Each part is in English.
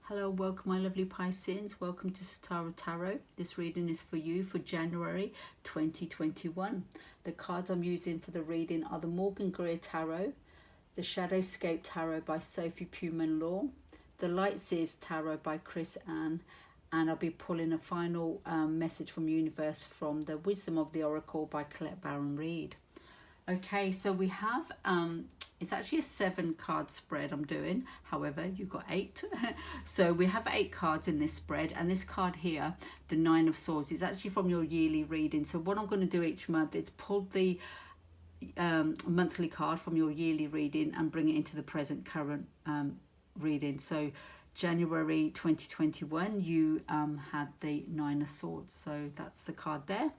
Hello, welcome my lovely Pisces. Welcome to Sitaara Tarot. This reading is for you for January 2021. The cards I'm using for the reading are the Morgan Greer Tarot, the Shadowscapes Tarot by Pui-Mun Law, the Light Seers Tarot by Chris Ann, and I'll be pulling a final message from Universe from the Wisdom of the Oracle by Colette Baron-Reid. Okay, so we have, it's actually a 7-card spread I'm doing. However, you've got 8. So we have 8 cards in this spread. And this card here, the 9 of Swords, is actually from your yearly reading. So what I'm going to do each month is pull the monthly card from your yearly reading and bring it into the present current reading. So January 2021, you had the 9 of Swords. So that's the card there.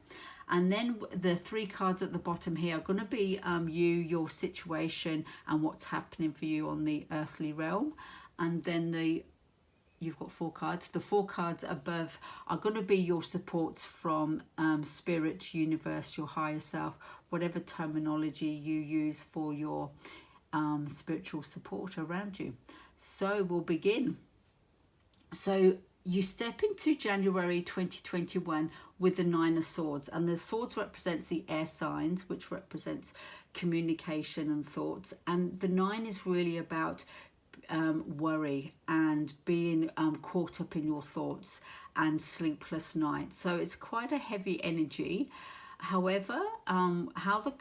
And then the 3 cards at the bottom here are going to be you, your situation, and what's happening for you on the earthly realm. And then you've got 4 cards. The 4 cards above are going to be your supports from spirit, universe, your higher self, whatever terminology you use for your spiritual support around you. So we'll begin. So you step into January 2021 with the 9 of Swords, and the Swords represents the air signs, which represents communication and thoughts, and the 9 is really about worry and being caught up in your thoughts and sleepless nights. So it's quite a heavy energy. However, how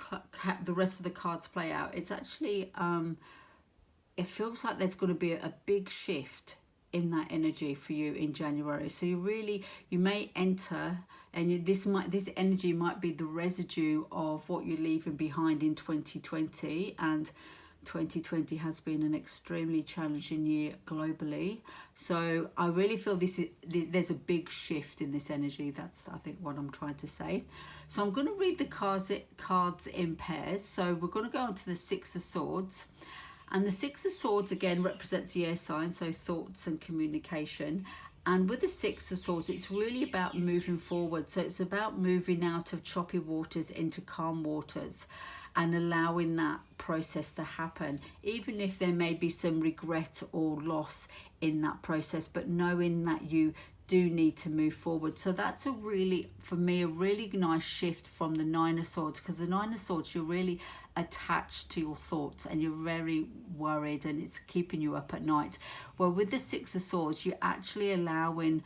the rest of the cards play out, it's actually it feels like there's going to be a big shift in that energy for you in January. So you may enter, and this energy might be the residue of what you're leaving behind in 2020, and 2020 has been an extremely challenging year globally. So I really feel there's a big shift in this energy. That's, I think, what I'm trying to say. So I'm going to read the cards in pairs. So we're going to go on to the 6 of Swords. And the 6 of Swords again represents the air sign, so thoughts and communication. And with the 6 of Swords, it's really about moving forward. So it's about moving out of choppy waters into calm waters and allowing that process to happen, even if there may be some regret or loss in that process, but knowing that you do need to move forward. So that's for me, a really nice shift from the 9 of Swords, because the 9 of Swords, you're really attached to your thoughts and you're very worried and it's keeping you up at night. Well, with the 6 of Swords, you're actually allowing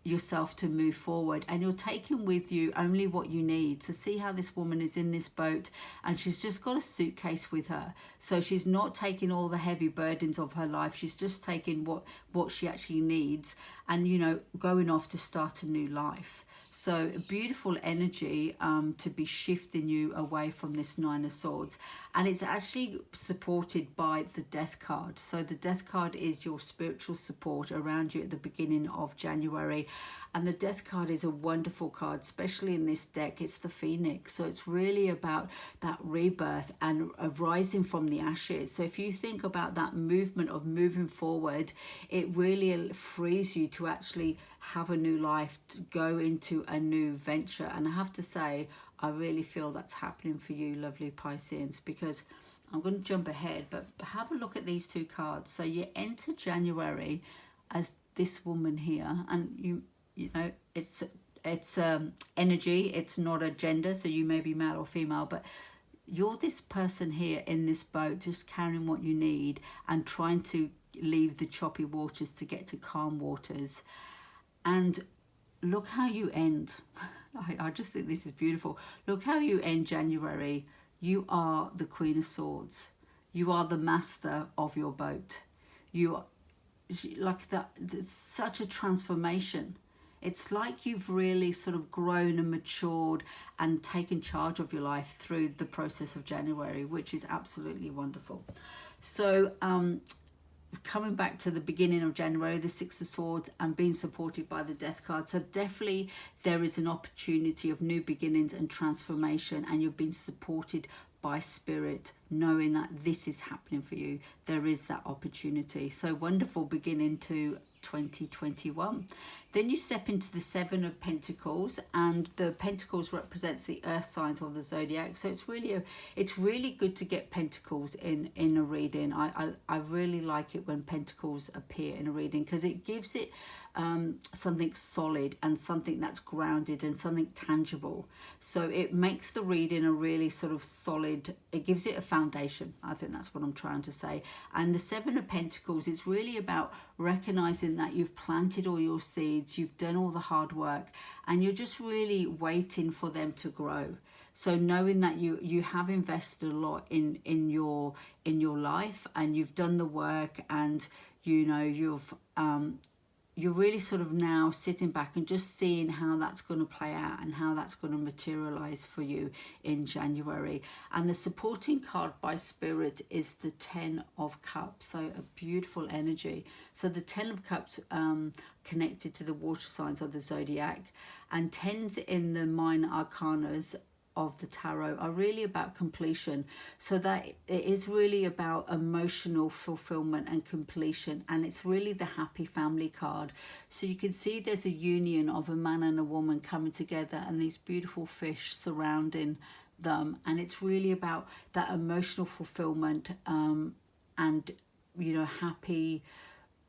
yourself to move forward, and you're taking with you only what you need. To see how this woman is in this boat and she's just got a suitcase with her, so she's not taking all the heavy burdens of her life. She's just taking what she actually needs, and going off to start a new life. So beautiful energy to be shifting you away from this 9 of Swords. And it's actually supported by the Death card. So the Death card is your spiritual support around you at the beginning of January. And the Death card is a wonderful card, especially in this deck. It's the Phoenix. So it's really about that rebirth and rising from the ashes. So if you think about that movement of moving forward, it really frees you to actually have a new life, to go into a new venture. And I have to say, I really feel that's happening for you, lovely Pisces, because I'm going to jump ahead, but have a look at these 2 cards. So you enter January as this woman here, and you know it's energy, it's not a gender, so you may be male or female, but you're this person here in this boat, just carrying what you need and trying to leave the choppy waters to get to calm waters. And look how you end. I just think this is beautiful. Look how you end January. You are the Queen of Swords. You are the master of your boat. You are like that. It's such a transformation. It's like you've really sort of grown and matured and taken charge of your life through the process of January, which is absolutely wonderful. So coming back to the beginning of January, the 6 of Swords, and being supported by the Death card. So definitely there is an opportunity of new beginnings and transformation, and you've been supported by spirit, knowing that this is happening for you. There is that opportunity. So wonderful beginning to 2021. Then you step into the Seven of Pentacles, and the Pentacles represents the earth signs of the zodiac. So it's really good to get Pentacles in a reading. I really like it when Pentacles appear in a reading, because it gives it something solid and something that's grounded and something tangible. So it makes the reading a really sort of solid, it gives it a foundation. I think that's what I'm trying to say. And the Seven of Pentacles is really about recognizing that you've planted all your seeds, you've done all the hard work, and you're just really waiting for them to grow. So knowing that you have invested a lot in your life, and you've done the work, and you know you're really sort of now sitting back and just seeing how that's going to play out and how that's going to materialize for you in January. And the supporting card by Spirit is the Ten of Cups. So a beautiful energy. So the Ten of Cups connected to the water signs of the zodiac, and tens in the minor arcanas of the tarot are really about completion. So that it is really about emotional fulfillment and completion, and it's really the happy family card. So you can see there's a union of a man and a woman coming together, and these beautiful fish surrounding them, and it's really about that emotional fulfillment and you know, happy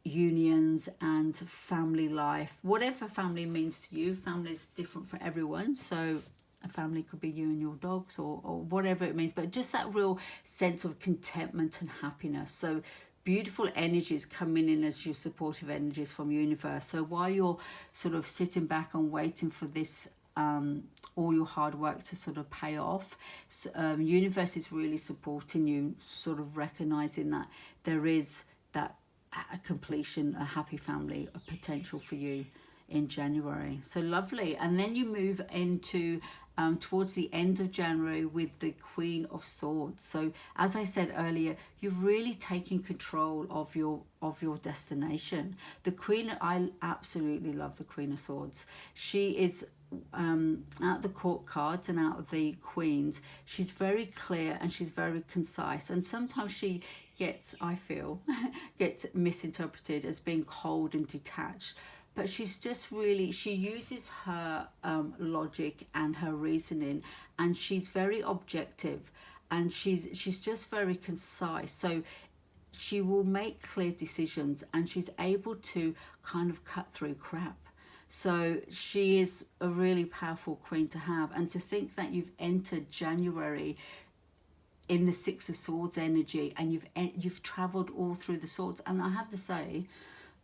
unions and family life. Whatever family means to you, family is different for everyone. So a family could be you and your dogs, or whatever it means, but just that real sense of contentment and happiness. So beautiful energies coming in as your supportive energies from universe. So while you're sort of sitting back and waiting for this all your hard work to sort of pay off, universe is really supporting you, sort of recognizing that there is that a completion, a happy family, a potential for you in January. So lovely. And then you move into towards the end of January with the Queen of Swords. So as I said earlier, you're really taking control of your destination. The Queen, I absolutely love the Queen of Swords. She is out of the court cards and out of the queens, she's very clear and she's very concise, and sometimes she gets, I feel, gets misinterpreted as being cold and detached. But she's just really, she uses her logic and her reasoning, and she's very objective, and she's just very concise. So she will make clear decisions, and she's able to kind of cut through crap. So she is a really powerful queen to have. And to think that you've entered January in the Six of Swords energy, and you've traveled all through the swords. And I have to say,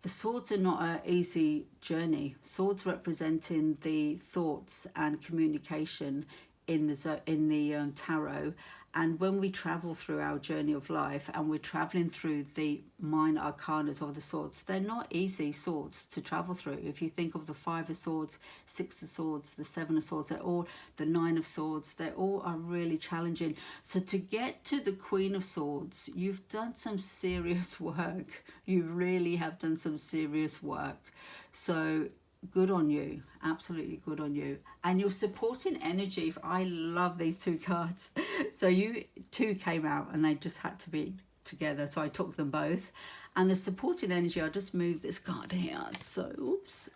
the swords are not an easy journey. Swords representing the thoughts and communication in the tarot. And when we travel through our journey of life, and we're traveling through the minor arcanas of the swords, they're not easy swords to travel through. If you think of the Five of Swords, Six of Swords, the Seven of Swords, they're all the Nine of Swords, they all are really challenging. So to get to the Queen of Swords, you've done some serious work. You really have done some serious work. So good on you, absolutely good on you. And your supporting energy, I love these two cards. So you two came out and they just had to be together, so I took them both. And the supporting energy, I'll just move this card here. So oops,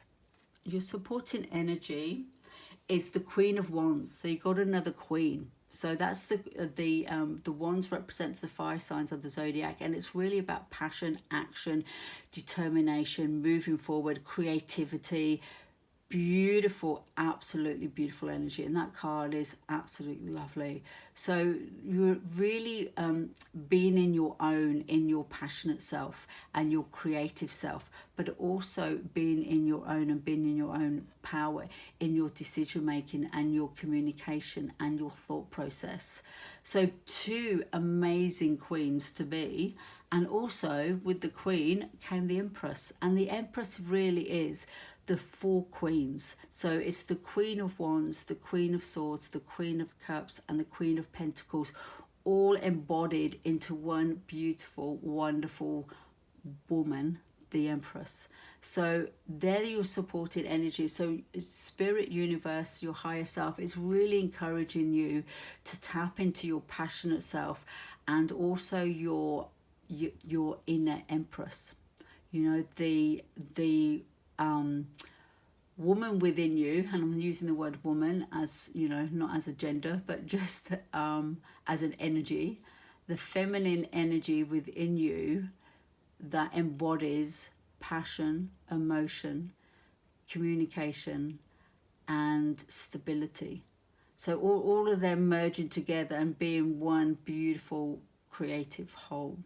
your supporting energy is the Queen of Wands. So you got another queen. So that's the wands represents the fire signs of the zodiac, and it's really about passion, action, determination, moving forward, creativity. Beautiful, absolutely beautiful energy, and that card is absolutely lovely. So you're really being in your own, in your passionate self and your creative self, but also being in your own and being in your own power in your decision making and your communication and your thought process. So two amazing queens to be. And also with the Queen came the Empress, and the Empress really is the four queens. So it's the Queen of Wands, the Queen of Swords, the Queen of Cups, and the Queen of Pentacles, all embodied into one beautiful, wonderful woman, the Empress. So they're your supported energy. So Spirit, universe, your higher self is really encouraging you to tap into your passionate self, and also your inner Empress. You know, the woman within you, and I'm using the word woman as, you know, not as a gender, but just as an energy, the feminine energy within you that embodies passion, emotion, communication, and stability. So all of them merging together and being one beautiful creative whole.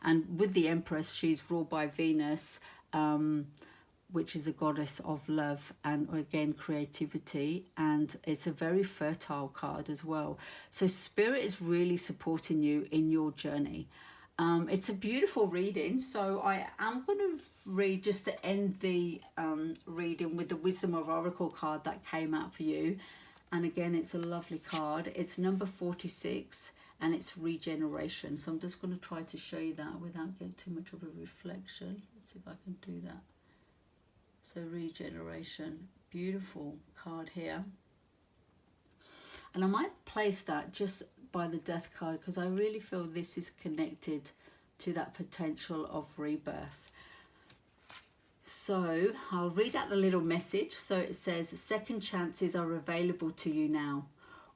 And with the Empress, she's ruled by Venus, which is a goddess of love and, again, creativity. And it's a very fertile card as well. So Spirit is really supporting you in your journey. It's a beautiful reading. So I am going to read, just to end the reading, with the Wisdom of Oracle card that came out for you. And again, it's a lovely card. It's number 46 and it's regeneration. So I'm just going to try to show you that without getting too much of a reflection. Let's see if I can do that. So regeneration, beautiful card here. And I might place that just by the Death card because I really feel this is connected to that potential of rebirth. So I'll read out the little message. So it says, second chances are available to you now.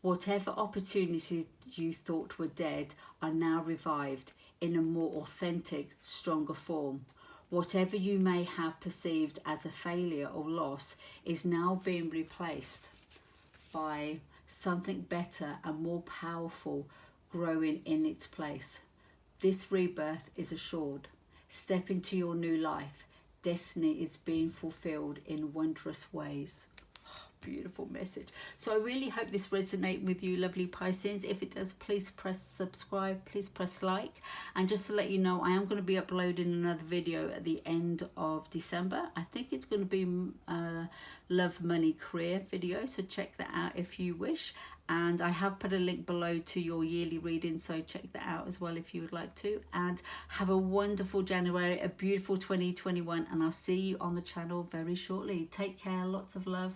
Whatever opportunities you thought were dead are now revived in a more authentic, stronger form. Whatever you may have perceived as a failure or loss is now being replaced by something better and more powerful growing in its place. This rebirth is assured. Step into your new life. Destiny is being fulfilled in wondrous ways. Beautiful message. So I really hope this resonates with you, lovely Pisces. If it does, please press subscribe, please press like. And just to let you know, I am going to be uploading another video at the end of December. I think it's going to be a love, money, career video, so check that out if you wish. And I have put a link below to your yearly reading, so check that out as well if you would like to. And have a wonderful January, a beautiful 2021, and I'll see you on the channel very shortly. Take care, lots of love.